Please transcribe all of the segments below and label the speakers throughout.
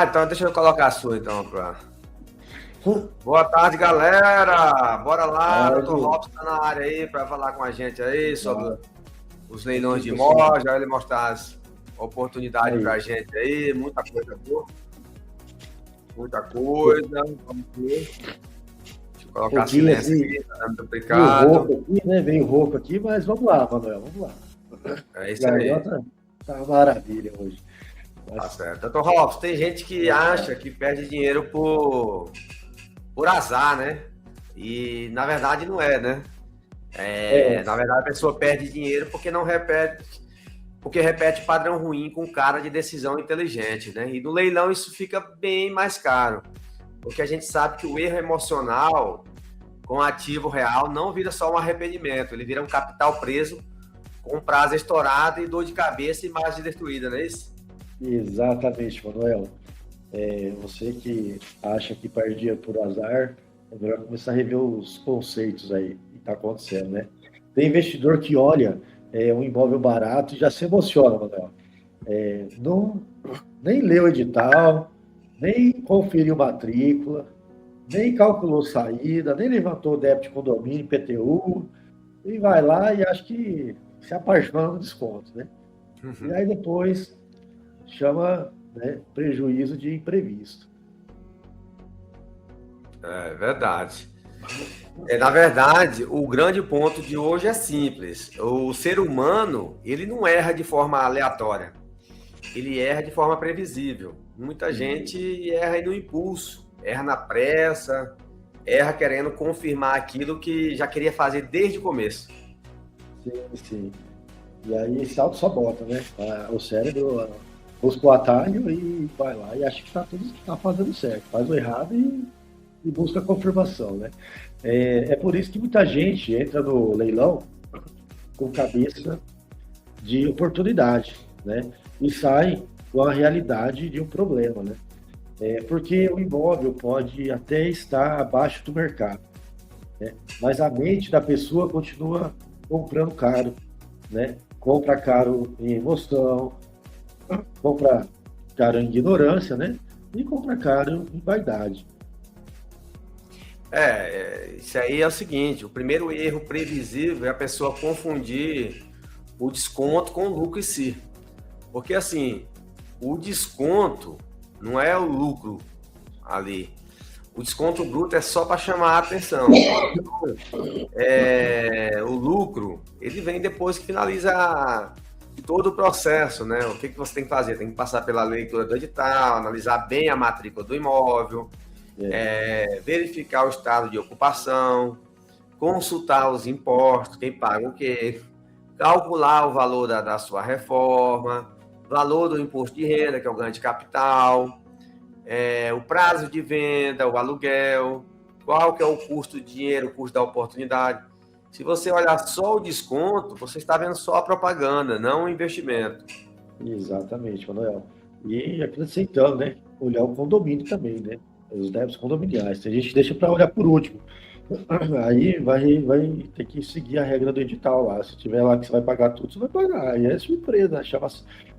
Speaker 1: Então deixa eu colocar a sua, então. Boa tarde, galera! Bora lá, Dr.
Speaker 2: Tarde.
Speaker 1: Robson tá na área aí para falar com a gente aí sobre
Speaker 2: Tá.
Speaker 1: os
Speaker 2: Aqui,
Speaker 1: leilões de
Speaker 2: pessoal.
Speaker 1: imóveis, aí ele mostrar as oportunidades
Speaker 2: Aí.
Speaker 1: pra gente aí, muita coisa boa, muita coisa. Vamos ver. Deixa eu
Speaker 2: Um
Speaker 1: colocar
Speaker 2: pouquinho
Speaker 1: silêncio
Speaker 2: assim,
Speaker 1: aqui, tá dando
Speaker 2: meio
Speaker 1: duplicado.
Speaker 2: rouco aqui, né? Meio rouco aqui, mas vamos lá, Manuel, vamos lá.
Speaker 1: É isso aí.
Speaker 2: Garganta tá uma maravilha hoje.
Speaker 1: Tá
Speaker 2: Mas,
Speaker 1: certo. Dr. Robson, tem gente que
Speaker 2: vamos lá.
Speaker 1: acha que perde dinheiro por azar, né? E na verdade não é, né?
Speaker 2: É,
Speaker 1: Na verdade, a pessoa perde dinheiro porque repete padrão ruim com cara de decisão inteligente, né? E no leilão isso fica bem mais caro, porque a gente sabe que o erro emocional com ativo real não vira só um arrependimento, ele vira um capital preso com prazo estourado e dor de cabeça e imagem destruída, não é isso?
Speaker 2: exatamente, Manuel. Você que acha que perde dinheiro por azar, é melhor começar a rever os conceitos aí que está acontecendo, né? Tem investidor que olha um imóvel barato e já se emociona, Manuel. Não, nem leu o edital, nem conferiu matrícula, nem calculou saída, nem levantou débito de condomínio, IPTU, e vai lá e acha que se apaixona no desconto, né? E aí depois chama, né, prejuízo de imprevisto.
Speaker 1: É verdade. Na verdade, o grande ponto de hoje é simples. O ser humano, ele não erra de forma aleatória. Ele erra de forma previsível. Muita gente erra aí no impulso, erra na pressa, erra querendo confirmar aquilo que já queria fazer desde o começo.
Speaker 2: Sim, sim. E aí se auto-sabota, né? O cérebro busca o atalho e vai lá e acha que tá fazendo certo. Faz o errado e busca a confirmação, né? É por isso que muita gente entra no leilão com cabeça de oportunidade, né? E sai com a realidade de um problema, né? Porque o imóvel pode até estar abaixo do mercado, né? Mas a mente da pessoa continua comprando caro, né? Compra caro em emoção, compra caro em ignorância, né? E compra caro em vaidade.
Speaker 1: Isso aí é o seguinte: o primeiro erro previsível é a pessoa confundir o desconto com o lucro em si. Porque assim, o desconto não é o lucro ali. O desconto bruto é só para chamar a atenção. O lucro, ele vem depois que finaliza todo o processo, né? O que você tem que fazer? Tem que passar pela leitura do edital, analisar bem a matrícula do imóvel,
Speaker 2: É,
Speaker 1: verificar o estado de ocupação, consultar os impostos, quem paga o quê, calcular o valor da sua reforma, valor do imposto de renda, que é o ganho de capital, o prazo de venda, o aluguel, qual que é o custo do dinheiro, o custo da oportunidade. Se você olhar só o desconto, você está vendo só a propaganda, não o investimento.
Speaker 2: exatamente, Manuel. E acrescentando, né? Olhar o condomínio também, né? Os débitos condominiais. A gente deixa para olhar por último. Aí vai ter que seguir a regra do edital lá. Se tiver lá que você vai pagar tudo, você vai pagar. Aí é surpresa,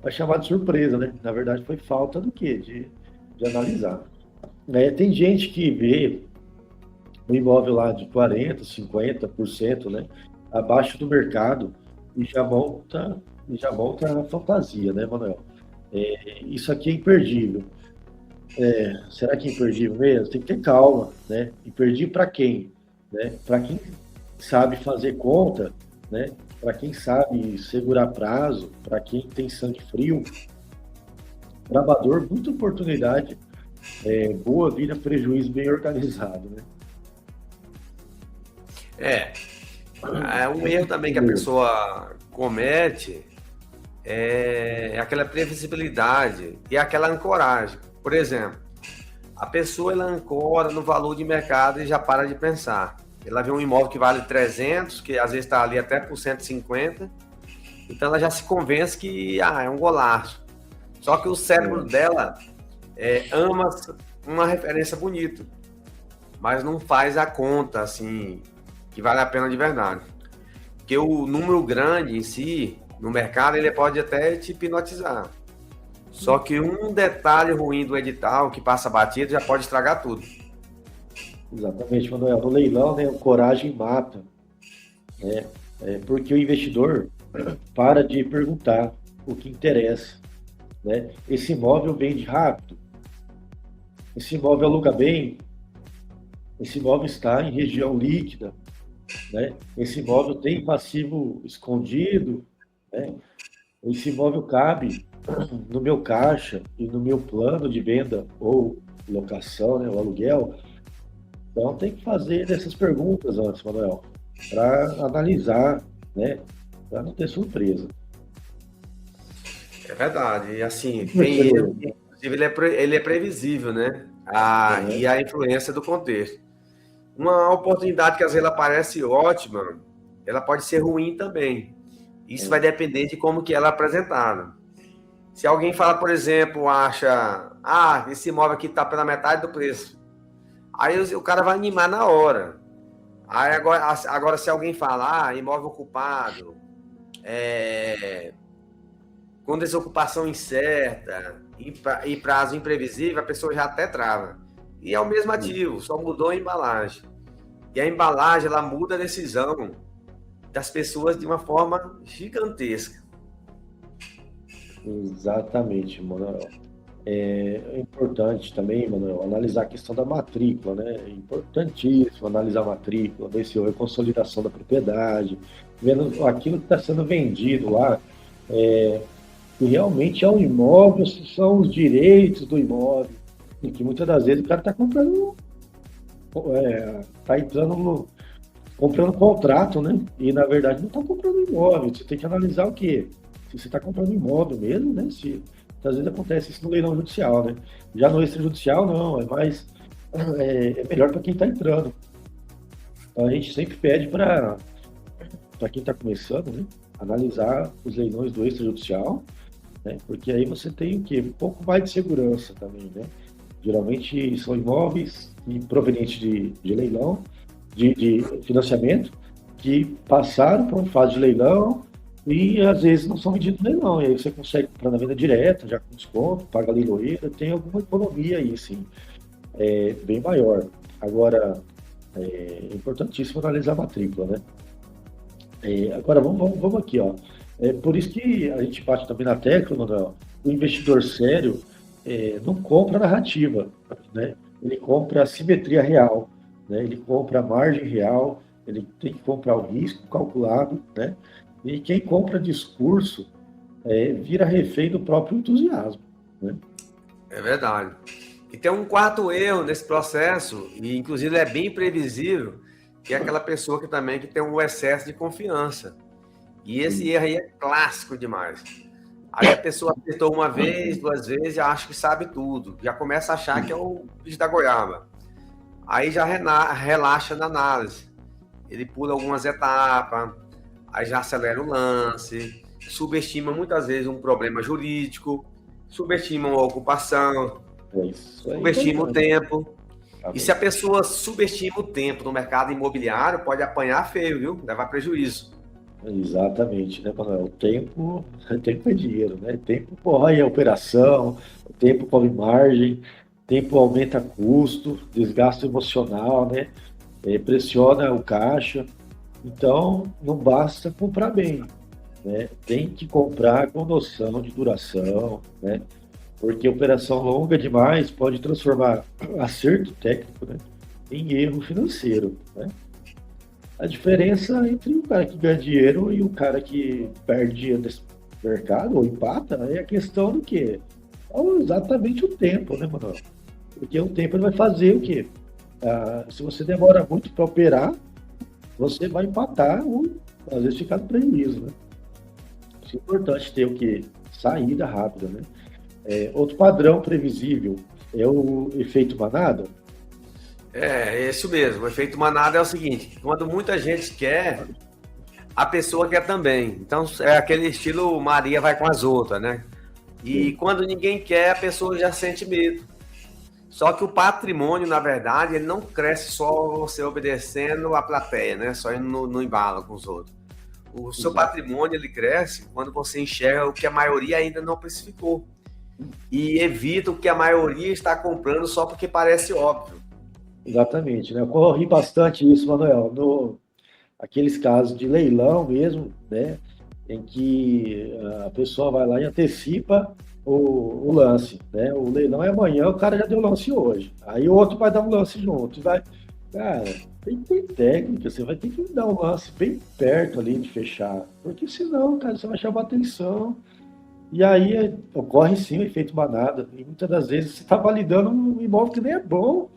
Speaker 2: vai chamar de surpresa, né? Na verdade, foi falta do quê? De analisar. Tem gente que vê o imóvel lá de 40%, 50%, né? Abaixo do mercado e já monta a fantasia, né, Manuel? Isso aqui é imperdível. Será que é imperdível mesmo? Tem que ter calma, né? Imperdível para quem? Né? Para quem sabe fazer conta, né? Para quem sabe segurar prazo, para quem tem sangue frio, trabalhador, muita oportunidade, boa vira prejuízo bem organizado, né?
Speaker 1: É, um erro também que a pessoa comete é aquela previsibilidade e aquela ancoragem. Por exemplo, a pessoa ela ancora no valor de mercado e já para de pensar. Ela vê um imóvel que vale 300, que às vezes está ali até por 150, então ela já se convence que é um golaço. Só que o cérebro dela ama uma referência bonita, mas não faz a conta assim que vale a pena de verdade. Porque o número grande em si, no mercado, ele pode até te hipnotizar. Só que um detalhe ruim do edital que passa batido já pode estragar tudo.
Speaker 2: Exatamente, Manuel. No leilão, né, o coragem mata, né? Porque o investidor para de perguntar o que interessa, né? Esse imóvel vende rápido, esse imóvel aluga bem, esse imóvel está em região líquida, né? Esse imóvel tem passivo escondido, né? Esse imóvel cabe no meu caixa e no meu plano de venda ou locação, né, o aluguel. Então tem que fazer essas perguntas antes, Manuel, para analisar, né, para não ter surpresa.
Speaker 1: É verdade. E assim, tem
Speaker 2: Porque,
Speaker 1: erro, inclusive ele é previsível, né? E a influência do contexto. Uma oportunidade que às vezes ela parece ótima, ela pode ser ruim também. Isso vai depender de como que ela é apresentada. Se alguém fala, por exemplo, acha, esse imóvel aqui está pela metade do preço. Aí o cara vai animar na hora. Aí agora se alguém falar, imóvel ocupado, com desocupação incerta e prazo imprevisível, a pessoa já até trava. E é o mesmo ativo, só mudou a embalagem. E a embalagem, ela muda a decisão das pessoas de uma forma gigantesca.
Speaker 2: exatamente, Manuel. É importante também, Manuel, analisar a questão da matrícula, né? É importantíssimo analisar a matrícula, ver se houve consolidação da propriedade, vendo aquilo que está sendo vendido lá, se realmente é um imóvel, se são os direitos do imóvel, e que muitas das vezes o cara está comprando, está entrando comprando contrato, né? E na verdade não está comprando imóvel. Você tem que analisar o quê? Se você está comprando imóvel mesmo, né? Se às vezes acontece isso no leilão judicial, né? Já no extrajudicial não, é melhor para quem está entrando. Então a gente sempre pede para quem está começando, né? Analisar os leilões do extrajudicial, né? Porque aí você tem o quê? Um pouco mais de segurança também, né? Geralmente são imóveis provenientes de leilão, de financiamento, que passaram por uma fase de leilão e às vezes não são vendidos no leilão. E aí você consegue comprar na venda direta, já com desconto, paga a leiloeira, tem alguma economia aí, sim, bem maior. Agora, é importantíssimo analisar a matrícula, né? Agora, vamos aqui, ó. Por isso que a gente bate também na tecla, Manuel, o investidor sério não compra narrativa, né? Ele compra a simetria real, né? Ele compra a margem real, ele tem que comprar o risco calculado, né? E quem compra discurso vira refém do próprio entusiasmo, né?
Speaker 1: É verdade. E tem um quarto erro nesse processo, e inclusive é bem previsível, que é aquela pessoa que também tem um excesso de confiança. E esse erro aí é clássico demais. Aí a pessoa acertou uma vez, duas vezes, já acha que sabe tudo. Já começa a achar que é o bicho da goiaba. Aí já relaxa na análise. Ele pula algumas etapas, aí já acelera o lance, subestima muitas vezes um problema jurídico, subestima uma ocupação,
Speaker 2: Isso é
Speaker 1: subestima o
Speaker 2: importante.
Speaker 1: tempo. E se a pessoa subestima o tempo no mercado imobiliário, pode apanhar feio, viu? Levar prejuízo.
Speaker 2: Exatamente, né, Manuel? Tempo é dinheiro, né? Tempo corrói a operação, o tempo come margem, tempo aumenta custo, desgaste emocional, né? Pressiona o caixa. Então, não basta comprar bem, né? Tem que comprar com noção de duração, né? Porque operação longa demais pode transformar acerto técnico, né, em erro financeiro, né? A diferença entre o cara que ganha dinheiro e o cara que perde dinheiro nesse mercado ou empata é a questão do quê? É exatamente o tempo, né, Manuel? Porque o tempo ele vai fazer o quê? Se você demora muito para operar, você vai empatar ou às vezes ficar no prejuízo, né? Isso é importante ter o quê? Saída rápida, né? Outro padrão previsível é o efeito manada.
Speaker 1: É isso mesmo. O efeito manada é o seguinte: quando muita gente quer, a pessoa quer também. Então é aquele estilo Maria vai com as outras, né? E quando ninguém quer, a pessoa já sente medo. Só que o patrimônio, na verdade, ele não cresce só você obedecendo a plateia, né? Só indo no embalo com os outros. O seu patrimônio, ele cresce quando você enxerga o que a maioria ainda não precificou. e evita o que a maioria está comprando só porque parece óbvio.
Speaker 2: Exatamente, né? Eu corri bastante isso, Manuel, aqueles casos de leilão mesmo, né? Em que a pessoa vai lá e antecipa o lance, né? O leilão é amanhã, o cara já deu lance hoje. Aí o outro vai dar um lance junto. Vai, cara, tem que ter técnica, você vai ter que dar um lance bem perto ali de fechar. Porque senão, cara, você vai chamar atenção. E aí ocorre sim o efeito manada. E muitas das vezes você está validando um imóvel que nem é bom.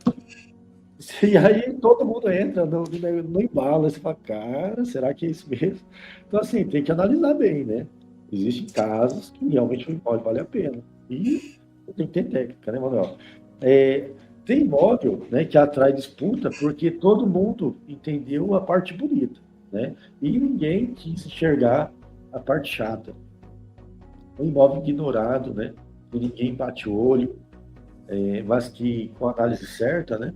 Speaker 2: E aí todo mundo entra no embalo, você fala, cara, será que é isso mesmo? Então, assim, tem que analisar bem, né? Existem casos que realmente o imóvel vale a pena. E tem que ter técnica, né, Manuel? É, tem imóvel, né, que atrai disputa porque todo mundo entendeu a parte bonita, né? E ninguém quis enxergar a parte chata. Um imóvel ignorado, né? Que ninguém bate o olho, mas que com a análise certa, né?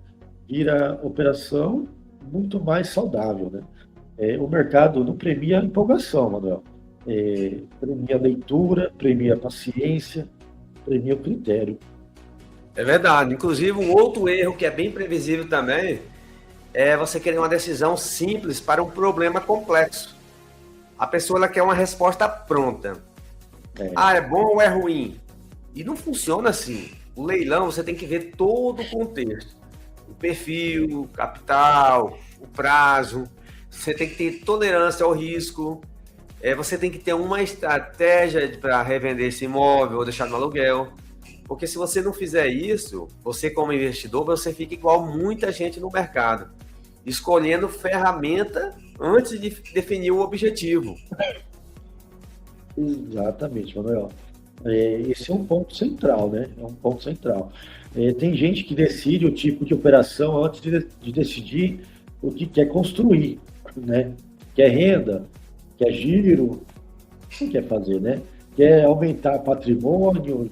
Speaker 2: Vira operação muito mais saudável, né? O mercado não premia a empolgação, Manuel. Premia a leitura, premia a paciência, premia o critério.
Speaker 1: É verdade. Inclusive, um outro erro que é bem previsível também é você querer uma decisão simples para um problema complexo. A pessoa ela quer uma resposta pronta. Ah, é bom ou é ruim? E não funciona assim. O leilão você tem que ver todo o contexto. O perfil, o capital, o prazo. Você tem que ter tolerância ao risco. Você tem que ter uma estratégia para revender esse imóvel ou deixar no aluguel. Porque se você não fizer isso, você como investidor, você fica igual muita gente no mercado, escolhendo ferramenta antes de definir o objetivo.
Speaker 2: Exatamente, Manuel. Esse é um ponto central, né? É um ponto central. Tem gente que decide o tipo de operação antes de decidir o que quer construir, né? Quer renda, quer giro, o que quer fazer, né? Quer aumentar patrimônio,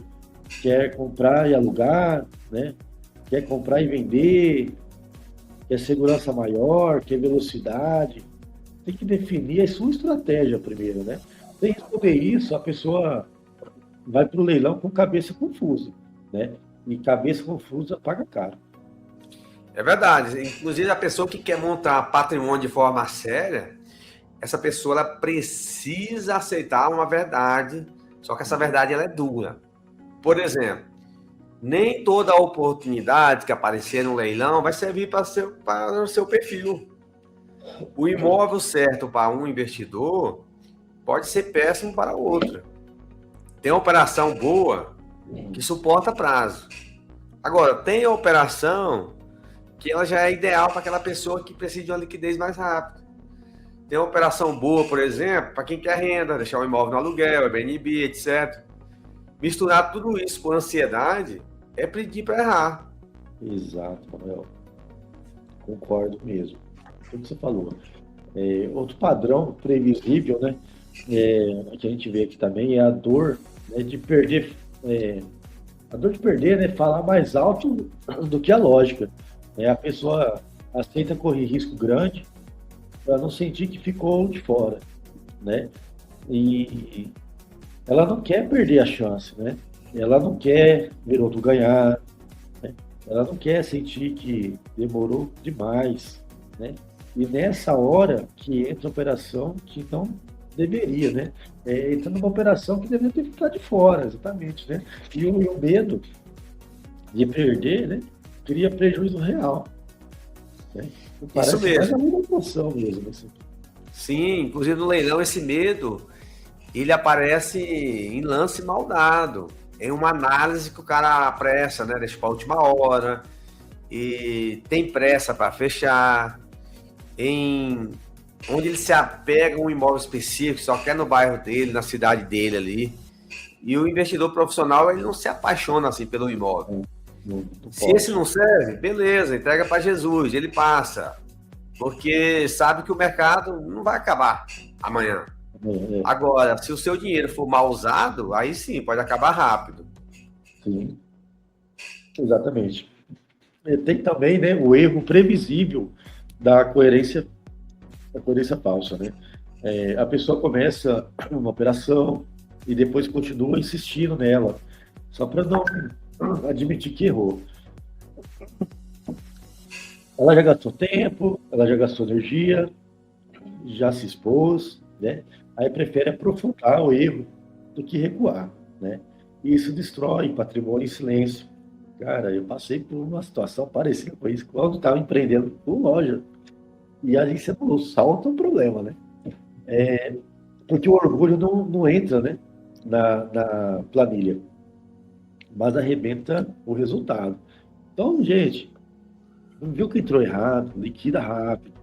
Speaker 2: quer comprar e alugar, né? Quer comprar e vender, quer segurança maior, quer velocidade. Tem que definir a sua estratégia primeiro, né? Sem responder isso, a pessoa vai para o leilão com cabeça confusa, né? E cabeça confusa paga caro.
Speaker 1: É verdade. Inclusive, a pessoa que quer montar patrimônio de forma séria, essa pessoa ela precisa aceitar uma verdade, só que essa verdade ela é dura. Por exemplo, nem toda oportunidade que aparecer no leilão vai servir para o seu perfil. O imóvel certo para um investidor pode ser péssimo para outro. Tem operação boa que suporta prazo. Agora, tem a operação que ela já é ideal para aquela pessoa que precisa de uma liquidez mais rápida. Tem uma operação boa, por exemplo, para quem quer renda, deixar o imóvel no aluguel, Airbnb, etc. Misturar tudo isso por ansiedade é pedir para errar.
Speaker 2: Exato, Manuel. Concordo mesmo. O que você falou. Outro padrão previsível, né? Que a gente vê aqui também é a dor, né, de perder. A dor de perder, né? Falar mais alto do que a lógica. A pessoa aceita correr risco grande para não sentir que ficou de fora, né? E ela não quer perder a chance, né? Ela não quer ver outro ganhar, né? Ela não quer sentir que demorou demais, né? E nessa hora que entra a operação que não deveria, né? Entra numa operação que deveria ter ficado de fora, exatamente, né? E o medo de perder, né? Cria prejuízo real, né?
Speaker 1: Isso mesmo.
Speaker 2: Mais uma emoção mesmo, assim.
Speaker 1: Sim, inclusive no leilão esse medo, ele aparece em lance mal dado, em uma análise que o cara apressa, né? Deixa para a última hora, e tem pressa para fechar, onde ele se apega a um imóvel específico, só quer no bairro dele, na cidade dele ali. E o investidor profissional, ele não se apaixona assim pelo imóvel. Se esse não serve, beleza, entrega para Jesus, ele passa. Porque sabe que o mercado não vai acabar amanhã. Agora, se o seu dinheiro for mal usado, aí sim, pode acabar rápido.
Speaker 2: Sim, exatamente. Tem também, né, o erro previsível da coerência falsa, né? A pessoa começa uma operação e depois continua insistindo nela, só para não admitir que errou. Ela já gastou tempo, ela já gastou energia, já se expôs, né? Aí prefere aprofundar o erro do que recuar, né? E isso destrói patrimônio em silêncio. Cara, eu passei por uma situação parecida com isso quando estava empreendendo com loja. E ali você falou, salta um problema, né? Porque o orgulho não entra, né, na planilha, mas arrebenta o resultado. Então, gente, não viu que entrou errado, liquida rápido,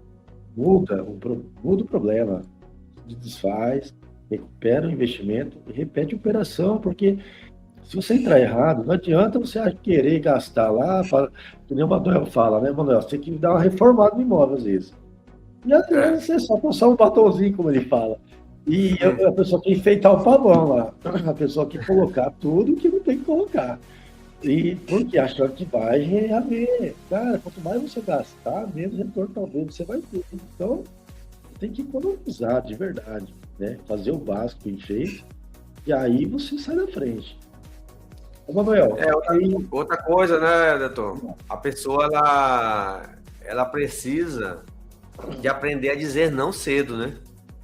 Speaker 2: muda o problema, desfaz, recupera o investimento e repete a operação, porque se você entrar errado, não adianta você querer gastar lá, que nem o Manuel fala, né, Manuel? Você tem que dar uma reformada no imóvel às vezes. E às
Speaker 1: É.
Speaker 2: vezes você só passar um batonzinho, como ele fala. E a pessoa quer enfeitar o pavão lá. A pessoa quer colocar tudo que não tem que colocar. E porque achando que vai reaver. Cara, quanto mais você gastar, menos retorno talvez você vai ter. Então, tem que economizar de verdade, né? Fazer o básico bem feito, e aí você sai da frente. Ô, Manuel,
Speaker 1: Outra coisa, né, doutor? A pessoa, ela precisa de aprender a dizer não cedo, né?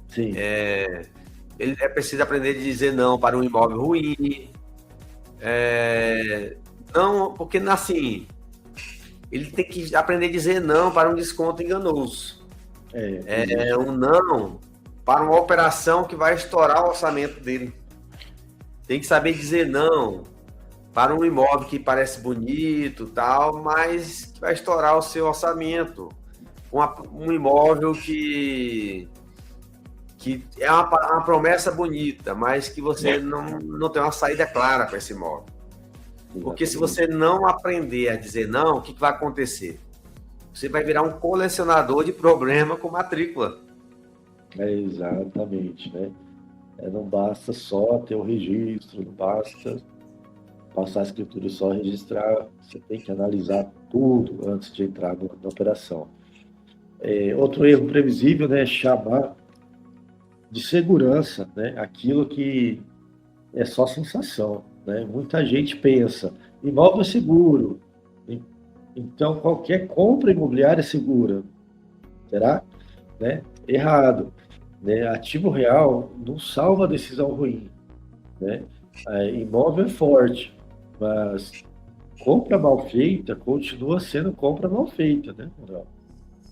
Speaker 2: sim,
Speaker 1: Ele precisa aprender a dizer não para um imóvel ruim. Não, porque assim, ele tem que aprender a dizer não para um desconto enganoso. Um não para uma operação que vai estourar o orçamento dele. Tem que saber dizer não para um imóvel que parece bonito, tal, mas que vai estourar o seu orçamento. Um imóvel que é uma promessa bonita, mas que você não tem uma saída clara para esse imóvel. Porque se você não aprender a dizer não, o que vai acontecer? Você vai virar um colecionador de problema com matrícula.
Speaker 2: exatamente, né? Não basta só ter o registro, não basta passar a escritura e só registrar, você tem que analisar tudo antes de entrar na operação. Outro erro previsível, né, é chamar de segurança, né, aquilo que é só sensação, né? Muita gente pensa, imóvel é seguro, então qualquer compra imobiliária é segura. Será? Né? Errado. Né? Ativo real não salva decisão ruim. Né? Imóvel é forte, mas compra mal feita continua sendo compra mal feita.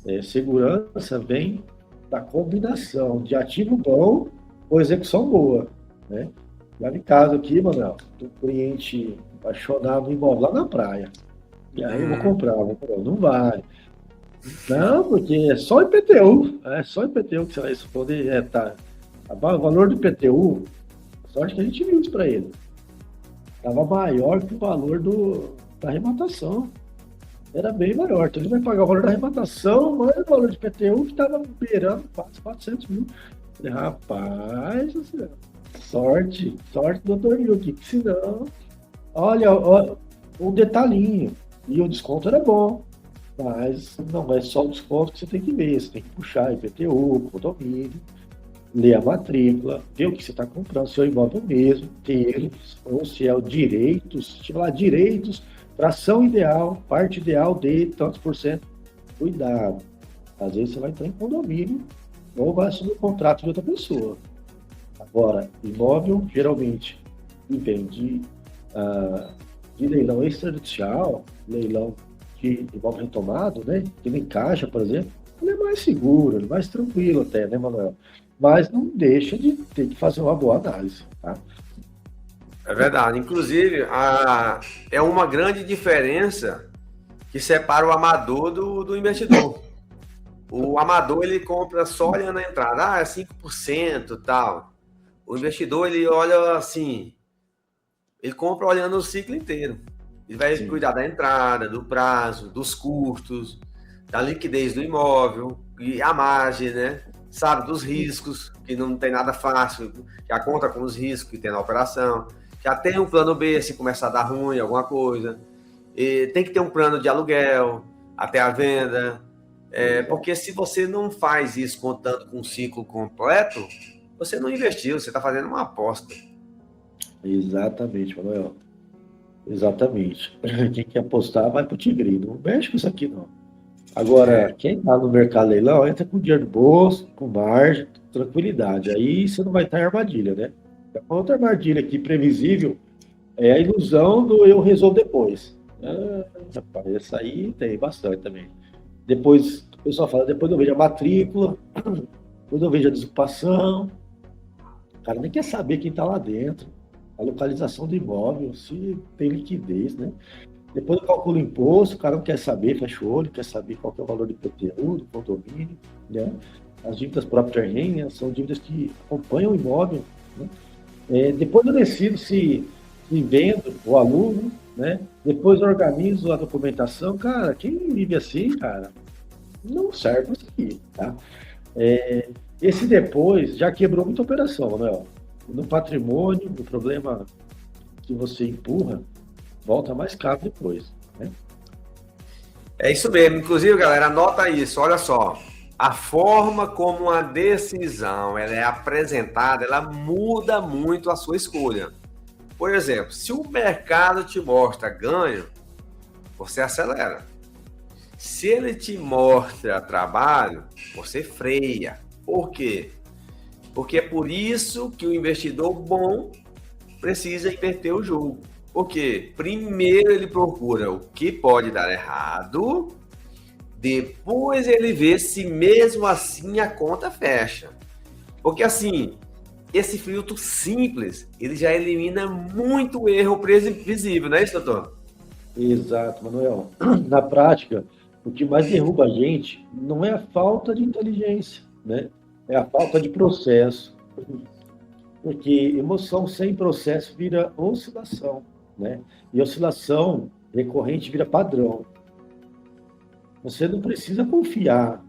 Speaker 2: Né? Segurança vem da combinação de ativo bom com execução boa. Né? Lá em casa aqui, Manuel, um cliente apaixonado no imóvel lá na praia. E aí eu vou comprar. Não vale. Não, porque é só IPTU. É só IPTU que você vai responder. O valor do IPTU, sorte que a gente viu isso para ele. Estava maior que o valor da arrematação. Era bem maior. Então ele vai pagar o valor da arrematação, mais o valor do IPTU, que estava beirando quase 400 mil. Falei, rapaz, sorte, doutor Yuki, que senão. Olha, um detalhinho. E o desconto era bom. Mas não é só o desconto que você tem que ver, você tem que puxar IPTU, condomínio, ler a matrícula, ver o que você está comprando, se é o imóvel mesmo, ter, ou se é o direitos, se lá direitos, fração ideal, parte ideal de tantos por cento. Cuidado. Às vezes você vai entrar em condomínio ou vai assumir o contrato de outra pessoa. Agora, imóvel, geralmente, vem de leilão extrajudicial, leilão de imóvel retomado, né? Que nem caixa, por exemplo, ele é mais seguro, ele é mais tranquilo até, né, Manuel? Mas não deixa de ter que fazer uma boa análise, tá?
Speaker 1: É verdade. Inclusive, é uma grande diferença que separa o amador do investidor. O amador, ele compra só olhando a entrada, é 5% e tal. O investidor, ele olha assim, ele compra olhando o ciclo inteiro. Ele vai cuidar da entrada, do prazo, dos custos, da liquidez do imóvel, e a margem, né? Sabe, dos riscos, que não tem nada fácil, já conta com os riscos que tem na operação, já tem um plano B se começar a dar ruim, alguma coisa, e tem que ter um plano de aluguel até a venda, porque se você não faz isso contando com um ciclo completo, você não investiu, você está fazendo uma aposta.
Speaker 2: Exatamente, Manuel. Exatamente. Quem quer apostar vai pro Tigrinho. Não mexe com isso aqui, não. Agora, quem tá no mercado leilão entra com dinheiro no bolso, com margem, tranquilidade. Aí você não vai estar em armadilha, né? Outra armadilha aqui previsível é a ilusão do eu resolvo depois. Ah, rapaz, essa aí tem bastante também. Depois, o pessoal fala, depois eu vejo a matrícula, depois eu vejo a desocupação. O cara nem quer saber quem está lá dentro, a localização do imóvel, se tem liquidez, né? Depois eu calculo o imposto, o cara não quer saber, fecha o olho, quer saber qual que é o valor do IPTU, do condomínio, né? As dívidas próprias REN, são dívidas que acompanham o imóvel, né? Depois eu decido se vendo ou alugo, né? Depois eu organizo a documentação. Cara, quem vive assim, cara, não serve isso aqui, tá? Esse depois já quebrou muita operação, Manuel. No patrimônio, o problema que você empurra, volta mais caro depois, né?
Speaker 1: É isso mesmo. Inclusive, galera, anota isso. Olha só. A forma como a decisão ela é apresentada, ela muda muito a sua escolha. Por exemplo, se o mercado te mostra ganho, você acelera. Se ele te mostra trabalho, você freia. Por quê? Porque é por isso que o investidor bom precisa inverter o jogo. Porque primeiro ele procura o que pode dar errado, depois ele vê se mesmo assim a conta fecha. Porque assim, esse filtro simples, ele já elimina muito erro previsível, não é isso, doutor?
Speaker 2: Exato, Manuel. Na prática, o que mais derruba a gente não é a falta de inteligência, né? É a falta de processo. Porque emoção sem processo vira oscilação, né? E oscilação recorrente vira padrão. Você não precisa confiar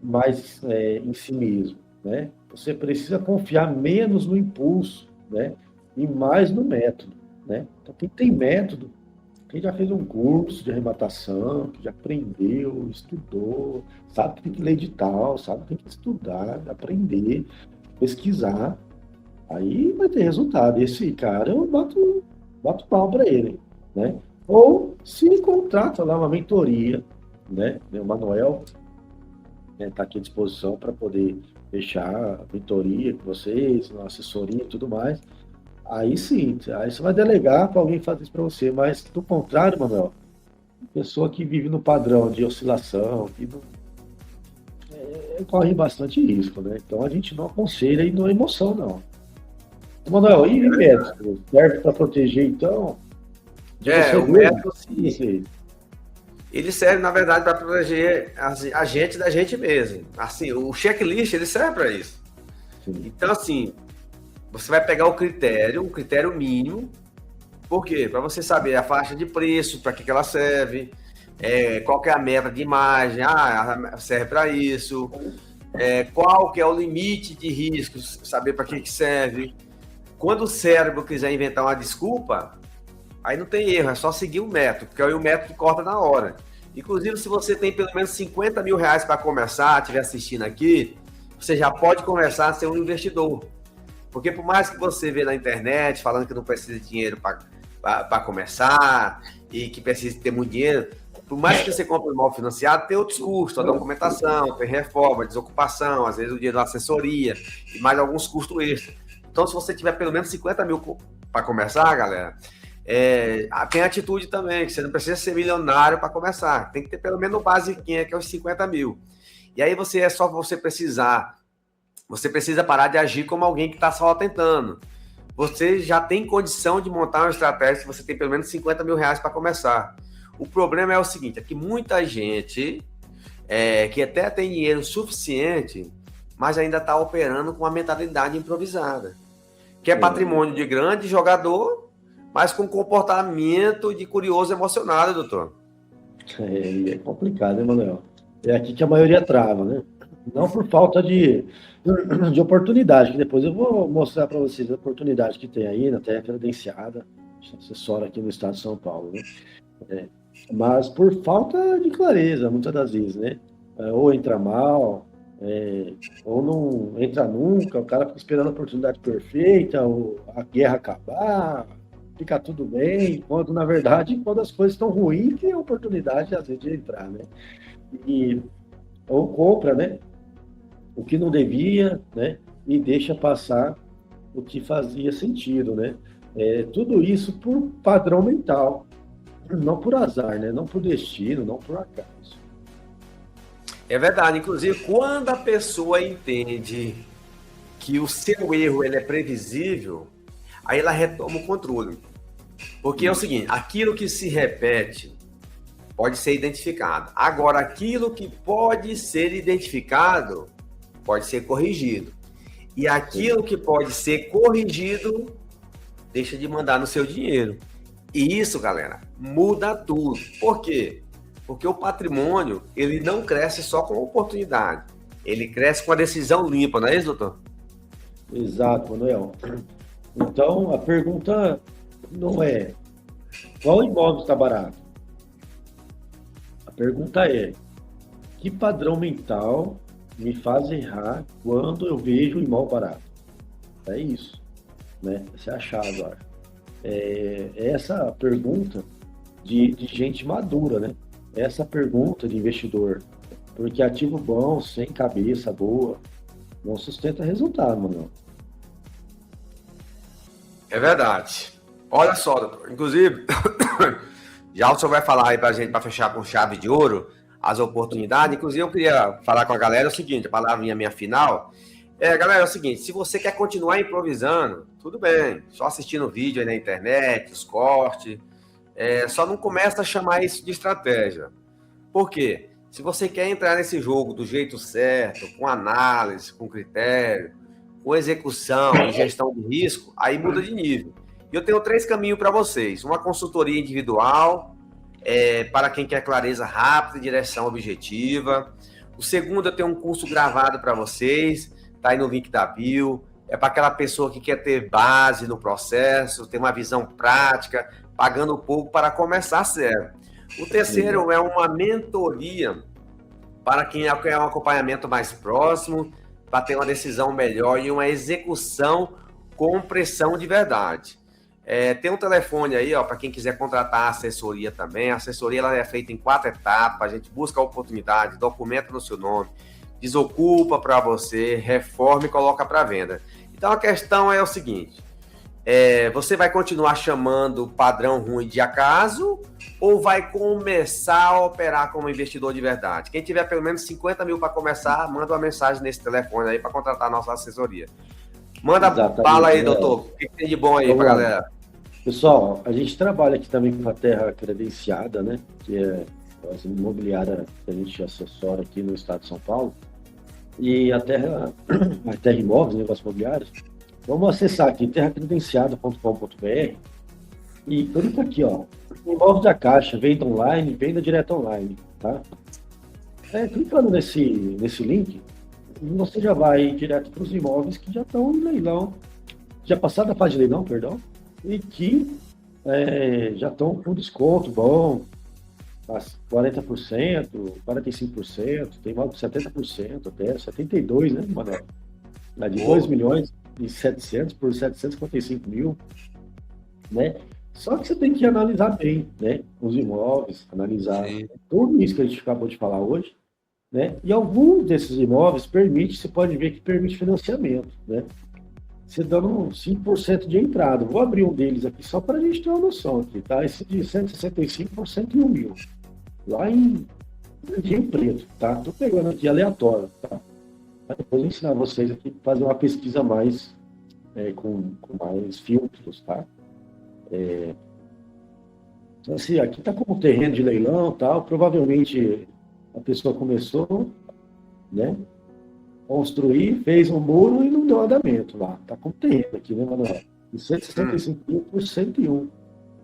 Speaker 2: mais em si mesmo, né? Você precisa confiar menos no impulso, né? E mais no método, né? Então, quem tem método, quem já fez um curso de arrematação, que já aprendeu, estudou, sabe que tem que ler edital, sabe que tem que estudar, aprender, pesquisar, aí vai ter resultado. Esse cara, eu bato pau para ele, né? Ou se contrata lá uma mentoria, né? O Manuel está aqui à disposição para poder fechar a mentoria com vocês, uma assessoria e tudo mais. Aí sim, aí você vai delegar para alguém fazer isso para você. Mas, do contrário, Manuel, pessoa que vive no padrão de oscilação, que não, corre bastante risco, né? Então a gente não aconselha e não é emoção, não. Manuel, e método? Serve para proteger, então, de você
Speaker 1: O
Speaker 2: mesmo?
Speaker 1: método,
Speaker 2: Isso aí.
Speaker 1: ele serve, na verdade, para proteger a gente da gente mesmo. Assim, o checklist, ele serve para isso.
Speaker 2: Sim.
Speaker 1: Então, assim, você vai pegar o critério mínimo. Por quê? Para você saber a faixa de preço, para que ela serve, qual que é a meta de imagem, serve para isso, qual que é o limite de riscos, saber para que serve. Quando o cérebro quiser inventar uma desculpa, aí não tem erro, é só seguir o método, porque aí o método corta na hora. Inclusive, se você tem pelo menos 50 mil reais para começar, estiver assistindo aqui, você já pode começar a ser um investidor. Porque por mais que você vê na internet falando que não precisa de dinheiro para começar e que precisa ter muito dinheiro, por mais que você compre um imóvel financiado, tem outros custos, a documentação, tem reforma, desocupação, às vezes o dinheiro da assessoria e mais alguns custos extras. Então, se você tiver pelo menos 50 mil para começar, galera, tem atitude também, que você não precisa ser milionário para começar. Tem que ter pelo menos o basiquinho, que é os 50 mil. E aí é só você precisar. Você precisa parar de agir como alguém que está só tentando. Você já tem condição de montar uma estratégia se você tem pelo menos 50 mil reais para começar. O problema é o seguinte, é que muita gente que até tem dinheiro suficiente, mas ainda está operando com uma mentalidade improvisada. Que é patrimônio de grande jogador, mas com comportamento de curioso emocionado, doutor.
Speaker 2: É complicado, hein, Manuel? É aqui que a maioria trava, né? Não por falta de oportunidade, que depois eu vou mostrar para vocês a oportunidade que tem aí na terra credenciada, assessora aqui no estado de São Paulo, né? Mas por falta de clareza, muitas das vezes, né? Ou entra mal, ou não entra nunca, o cara fica esperando a oportunidade perfeita, ou a guerra acabar, fica tudo bem, quando, na verdade, quando as coisas estão ruins, tem a oportunidade, às vezes, de entrar, né? E, ou compra, né? O que não devia, né? E deixa passar o que fazia sentido, né? Tudo isso por padrão mental, não por azar, né? Não por destino, não por acaso.
Speaker 1: É verdade. Inclusive, quando a pessoa entende que o seu erro ele é previsível, aí ela retoma o controle. Porque é o seguinte, aquilo que se repete pode ser identificado. Agora, aquilo que pode ser identificado pode ser corrigido. E aquilo que pode ser corrigido deixa de mandar no seu dinheiro. E isso, galera, muda tudo. Por quê? Porque o patrimônio, ele não cresce só com oportunidade. Ele cresce com a decisão limpa, não é isso, doutor?
Speaker 2: Exato, Manuel. Então, a pergunta não é qual imóvel está barato? A pergunta é que padrão mental me faz errar quando eu vejo o imóvel barato? É isso, né? Essa é a chave agora. Essa pergunta de gente madura, né? Essa pergunta de investidor. Porque ativo bom, sem cabeça boa, não sustenta resultado, Manuel.
Speaker 1: É verdade. Olha só, doutor. Inclusive, já o senhor vai falar aí pra gente, para fechar com chave de ouro, as oportunidades. Inclusive, eu queria falar com a galera o seguinte, a palavrinha minha final. Galera, é o seguinte, se você quer continuar improvisando, tudo bem. Só assistindo o vídeo aí na internet, os cortes. Só não começa a chamar isso de estratégia. Por quê? Se você quer entrar nesse jogo do jeito certo, com análise, com critério, com execução e gestão de risco, aí muda de nível. E eu tenho 3 caminhos para vocês. Uma consultoria individual, para quem quer clareza rápida e direção objetiva. O segundo, eu tenho um curso gravado para vocês, tá aí no link da bio. É para aquela pessoa que quer ter base no processo, ter uma visão prática, pagando pouco para começar zero. O terceiro é uma mentoria para quem quer um acompanhamento mais próximo, para ter uma decisão melhor e uma execução com pressão de verdade. Tem um telefone aí, ó, para quem quiser contratar a assessoria também. A assessoria ela é feita em 4 etapas. A gente busca a oportunidade, documenta no seu nome, desocupa para você, reforma e coloca para venda. Então a questão é o seguinte: você vai continuar chamando o padrão ruim de acaso ou vai começar a operar como investidor de verdade? Quem tiver pelo menos 50 mil para começar, manda uma mensagem nesse telefone aí para contratar a nossa assessoria. Manda bala aí, doutor. O que tem de bom aí para a galera?
Speaker 2: Pessoal, a gente trabalha aqui também com a terra credenciada, né? Que é a imobiliária que a gente assessora aqui no estado de São Paulo. E a terra imóveis, negócios imobiliários. Vamos acessar aqui, terracredenciada.com.br e clica aqui, ó. Imóveis da Caixa, venda online, venda direto online, tá? Clicando nesse link, você já vai direto para os imóveis que já estão em leilão, já passaram da fase de leilão, perdão, e que já estão com desconto bom, 40%, 45%, tem imóvel de 70%, até 72%, né, Manuel? De 2 milhões e 700 por 755 mil, né? Só que você tem que analisar bem, né? Os imóveis, analisar tudo isso que a gente acabou de falar hoje, né? E alguns desses imóveis você pode ver que permite financiamento, né? Você dando 5% de entrada. Vou abrir um deles aqui só para a gente ter uma noção aqui, tá? Esse de 165 por 101 mil. Lá em Rio Preto, tá? Tô pegando aqui aleatório, tá? Depois eu vou ensinar vocês aqui a fazer uma pesquisa mais com mais filtros, tá? Então, assim, aqui está como terreno de leilão, tal. Provavelmente a pessoa começou, né? Construir, fez um muro e não deu andamento lá. Está como terreno aqui, né, Manuel? De 165 mil por 101.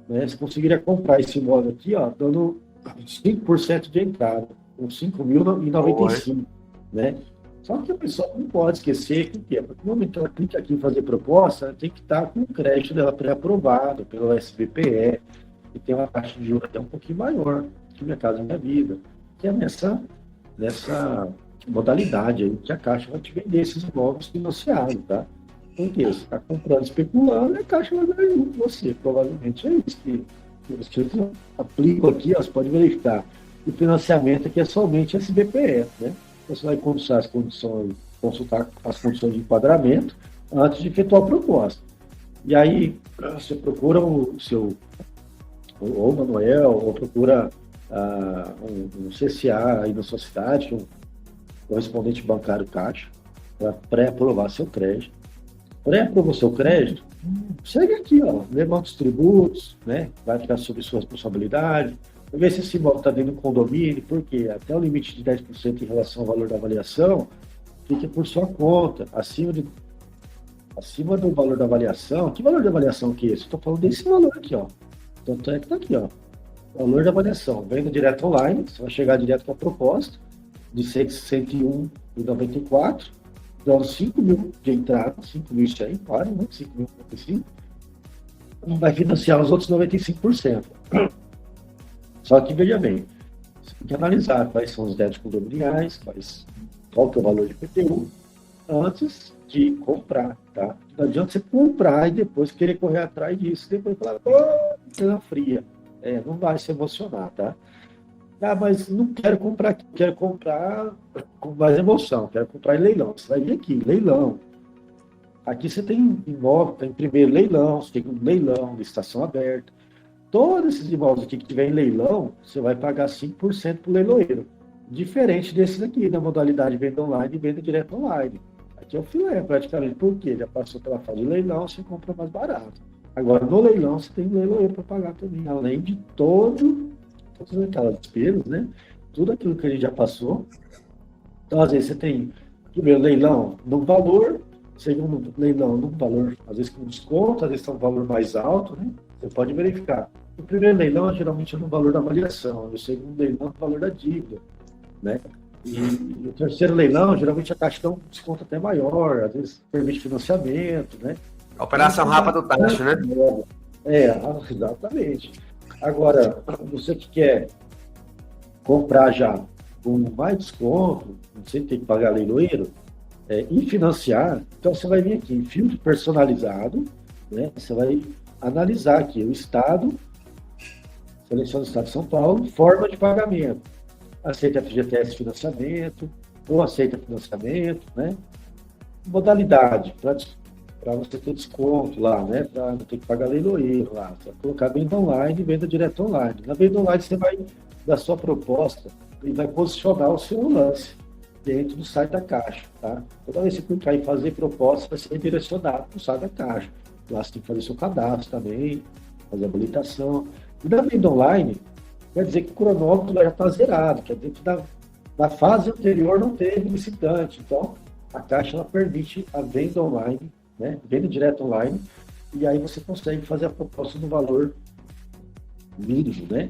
Speaker 2: Né? Você conseguiria comprar esse imóvel aqui, ó, dando 5% de entrada, com 5.095, né? Só que a pessoa não pode esquecer que porque no momento que ela clica aqui em fazer proposta, ela tem que estar com o crédito dela pré-aprovado pelo SBPE, e tem uma taxa de juros até um pouquinho maior que Minha Casa Minha Vida, que é nessa modalidade aí que a Caixa vai te vender esses imóveis financiados, tá? Porque você está comprando, especulando, e a Caixa vai ganhar junto com você. Provavelmente é isso que os títulos aplicam aqui, ó, você pode verificar. O financiamento aqui é somente SBPF, né? Você vai consultar as condições de enquadramento antes de efetuar a proposta. E aí, você procura o seu, ou o Manuel, ou procura um CCA aí na sua cidade, um correspondente bancário Caixa, para pré-aprovar seu crédito. Pré-aprovou seu crédito, segue aqui, ó, levanta os tributos, né? Vai ficar sob sua responsabilidade, ver se esse imóvel está dentro do condomínio, porque até o limite de 10% em relação ao valor da avaliação, fica por sua conta, acima do valor da avaliação. Que valor de avaliação que é esse? Estou falando desse valor aqui, ó. Tanto é que está aqui, ó. Valor de avaliação. Venda direto online, você vai chegar direto com a proposta, de 101,94, dando 5 mil de entrada, 5 mil isso aí, claro, né? 5.095. Vai financiar os outros 95%. Só que, veja bem, você tem que analisar quais são os débitos condominiais, qual que é o valor de IPTU, antes de comprar, tá? Não adianta você comprar e depois querer correr atrás disso, depois falar, cena fria. Não vai se emocionar, tá? Ah, mas não quero comprar aqui, quero comprar com mais emoção, quero comprar em leilão. Você vai vir aqui, leilão. Aqui você tem imóvel, tem primeiro leilão, você tem um leilão, licitação aberta. Todos esses imóveis aqui que tiver em leilão, você vai pagar 5% para o leiloeiro. Diferente desses aqui, da modalidade venda online e venda direto online. Aqui é o filé, praticamente, porque já passou pela fase de leilão, você compra mais barato. Agora, no leilão, você tem leiloeiro para pagar também, além de todas aquelas despesas, né? Tudo aquilo que a gente já passou. Então, às vezes, você tem primeiro leilão num valor, segundo leilão num valor, às vezes com desconto, às vezes tem um valor mais alto, né? Você pode verificar. O primeiro leilão, geralmente, é no valor da avaliação, o segundo leilão, no valor da dívida, né? E o terceiro leilão, geralmente, a Caixa dá um desconto até maior, às vezes permite financiamento, né?
Speaker 1: A operação rápida do taxa, né?
Speaker 2: Exatamente. Agora, você que quer comprar já com mais desconto, sem ter que pagar leiloeiro, e financiar, então você vai vir aqui, filtro personalizado, né? Você vai analisar aqui o estado, seleciona o estado de São Paulo, forma de pagamento. Aceita FGTS financiamento, ou aceita financiamento, né? Modalidade, para você ter desconto lá, né? Para não ter que pagar leiloeiro lá. Você vai colocar venda online e venda direto online. Na venda online você vai dar sua proposta e vai posicionar o seu lance dentro do site da Caixa, tá? Toda vez que você clicar em fazer proposta, vai ser direcionado para o site da Caixa. Lá você tem que fazer seu cadastro também, fazer a habilitação. E na venda online, quer dizer que o cronômetro já está zerado, quer dizer que na fase anterior não teve licitante. Então, a Caixa ela permite a venda online, né? Venda direto online, e aí você consegue fazer a proposta no valor mínimo, né?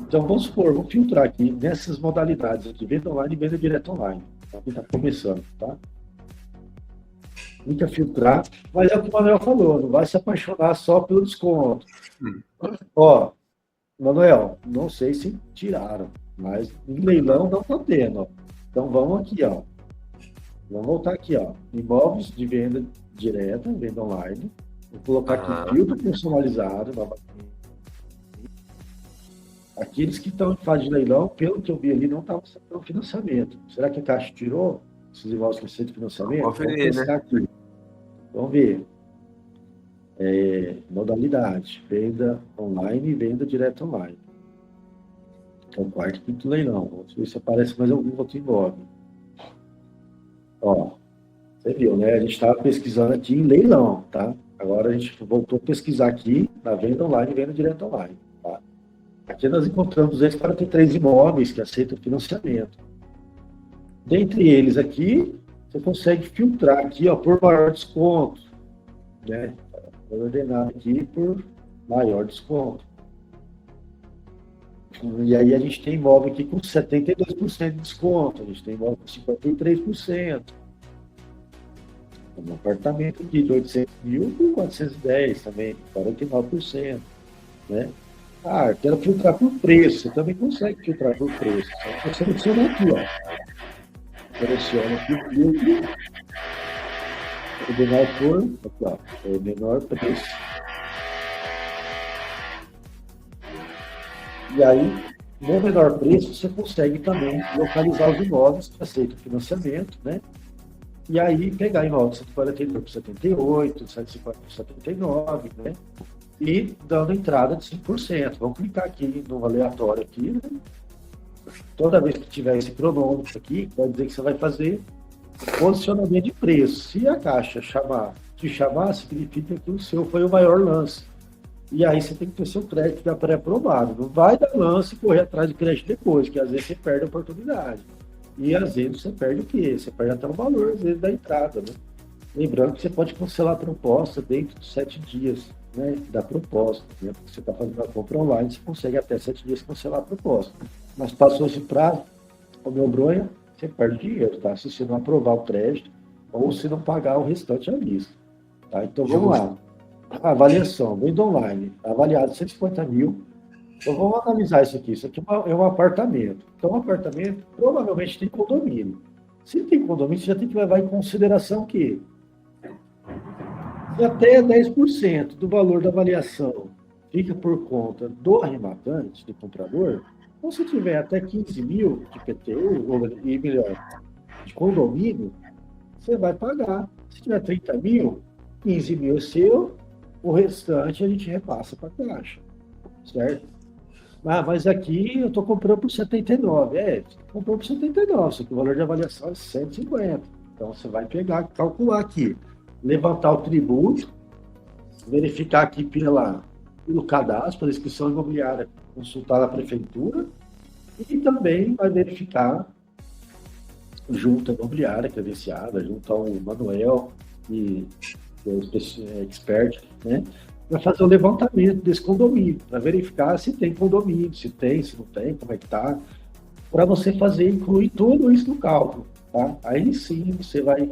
Speaker 2: Então, vamos supor, vamos filtrar aqui nessas modalidades aqui, venda online e venda direto online. Tá? Quem está começando, tá? Tenta filtrar, mas é o que o Manuel falou, não vai se apaixonar só pelo desconto. Ó, Manuel, não sei se tiraram, mas em leilão não está tendo, ó. Então, vamos aqui, ó. Vamos voltar aqui, ó. Imóveis de venda direta, venda online. Vou colocar aqui filtro personalizado. Aqueles que estão em fase de leilão, pelo que eu vi ali, não estavam no financiamento. Será que a Caixa tirou esses imóveis que precisam de financiamento?
Speaker 1: Vamos testar, né?
Speaker 2: Aqui. Vamos ver. Modalidade, venda online e venda direto online. Então, quarto e quinto leilão. Vamos ver se aparece mais algum outro imóvel. Ó, você viu, né? A gente estava pesquisando aqui em leilão, tá? Agora a gente voltou a pesquisar aqui na venda online e venda direto online, tá? Aqui nós encontramos 243 imóveis que aceitam financiamento. Dentre eles aqui, você consegue filtrar aqui, ó, por maior desconto, né? Vou ordenar aqui por maior desconto. E aí a gente tem imóvel aqui com 72% de desconto, a gente tem imóvel com 53%. Um apartamento aqui de 800 mil por 410 também, 49%. Né? Quero filtrar por preço, você também consegue filtrar por preço. Só que você seleciona aqui, ó. Seleciona aqui o filtro. o menor por, aqui, ó, é o menor preço. E aí, no menor preço, você consegue também localizar os imóveis que aceitam financiamento, né? E aí pegar imóvel de 149 por 78, 150 por 79, né? E dando entrada de 5%. Vamos clicar aqui no aleatório aqui, né? Toda vez que tiver esse cronômetro aqui, pode dizer que você vai fazer posicionamento de preço. Se a Caixa te chamar, significa que o seu foi o maior lance. E aí você tem que ter seu crédito já pré-aprovado. Não vai dar lance e correr atrás de crédito depois, que às vezes você perde a oportunidade. E às vezes você perde o quê? Você perde até o valor, às vezes, da entrada, né? Lembrando que você pode cancelar a proposta dentro de 7 dias, né, da proposta, né? Porque você está fazendo a compra online, você consegue até 7 dias cancelar a proposta. Mas passou esse prazo, o meu bronha, você perde dinheiro, tá? Se você não aprovar o crédito ou se não pagar o restante à vista. Tá? Então vamos lá. Avaliação, venda online, avaliado 150 mil. Então vamos analisar isso aqui. Isso aqui é um apartamento. Então, um apartamento provavelmente tem condomínio. Se tem condomínio, você já tem que levar em consideração que se até 10% do valor da avaliação fica por conta do arrematante, do comprador, então se tiver até 15 mil de PTU, e melhor, de condomínio, você vai pagar. Se tiver 30 mil, 15 mil é seu, o restante a gente repassa para a Caixa, certo? Mas aqui eu estou comprando por 79. Comprou por 79, só que o valor de avaliação é 150. Então você vai pegar, calcular aqui, levantar o tributo, verificar aqui pelo cadastro, pela inscrição imobiliária, consultar na prefeitura, e também vai verificar junto à imobiliária credenciada, junto ao Manuel, que é o expert, né? Para fazer o levantamento desse condomínio, para verificar se tem condomínio, se não tem, como é que está, para você incluir tudo isso no cálculo, tá? Aí sim você vai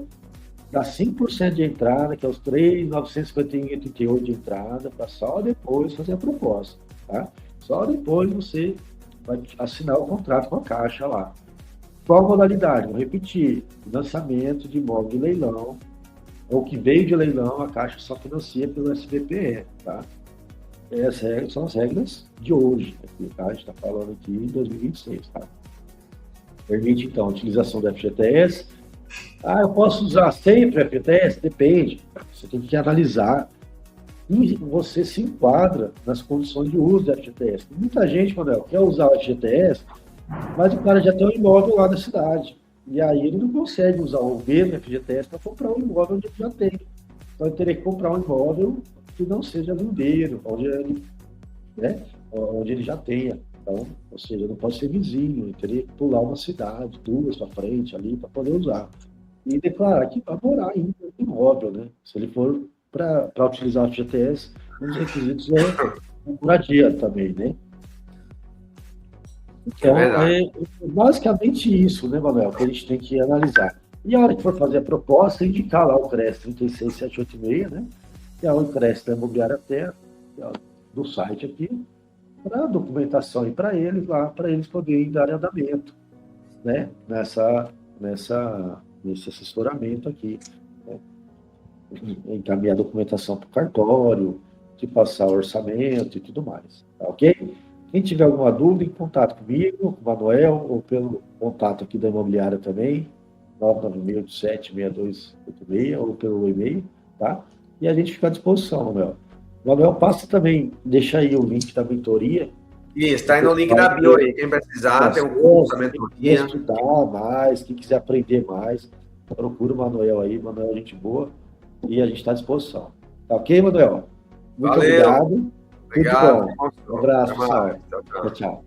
Speaker 2: dar 5% de entrada, que é os 3.951,88 de entrada, para só depois fazer a proposta, tá? Só depois você vai assinar o contrato com a Caixa lá. Qual modalidade? Vou repetir, financiamento de imóvel de leilão, ou que veio de leilão, a Caixa só financia pelo SBPE, tá? Essas são as regras de hoje, aqui, tá? A gente está falando aqui em 2026, tá? Permite, então, a utilização do FGTS. Eu posso usar sempre o FGTS? Depende. Você tem que analisar e você se enquadra nas condições de uso do FGTS. Muita gente, Manuel, quer usar o FGTS, mas o cara já tem um imóvel lá na cidade. E aí ele não consegue usar o mesmo FGTS para comprar um imóvel onde ele já tem. Então ele teria que comprar um imóvel que não seja vendeiro, onde ele já tenha. Então, ou seja, não pode ser vizinho, ele teria que pular uma cidade, 2 para frente ali, para poder usar. E declarar que vai morar ainda no imóvel, né? Se ele for para utilizar o FGTS, um dos requisitos é moradia também, né? Então, é basicamente isso, né, Manuel, que a gente tem que analisar. E a hora que for fazer a proposta, indicar lá o CRES 36786, né, que é o CRES da Imobiliária Terra, do site aqui, para a documentação e para eles lá, para eles poderem dar andamento, né, nesse assessoramento aqui, né, encaminhar a documentação para o cartório, de passar o orçamento e tudo mais, tá ok? Quem tiver alguma dúvida, em contato comigo, com o Manuel, ou pelo contato aqui da imobiliária também, 996876286, ou pelo e-mail, tá? E a gente fica à disposição, Manuel. Manuel, passa também, deixa aí o link da mentoria.
Speaker 1: Isso, está aí no link da bio aí. Quem precisar, tem um curso da mentoria.
Speaker 2: Quem estudar mais, quem quiser aprender mais, procura o Manuel aí, Manuel é gente boa, e a gente está à disposição. Tá ok, Manuel? Muito obrigado.
Speaker 1: Obrigado.
Speaker 2: Muito bom. Um abraço, pessoal. Tchau, tchau.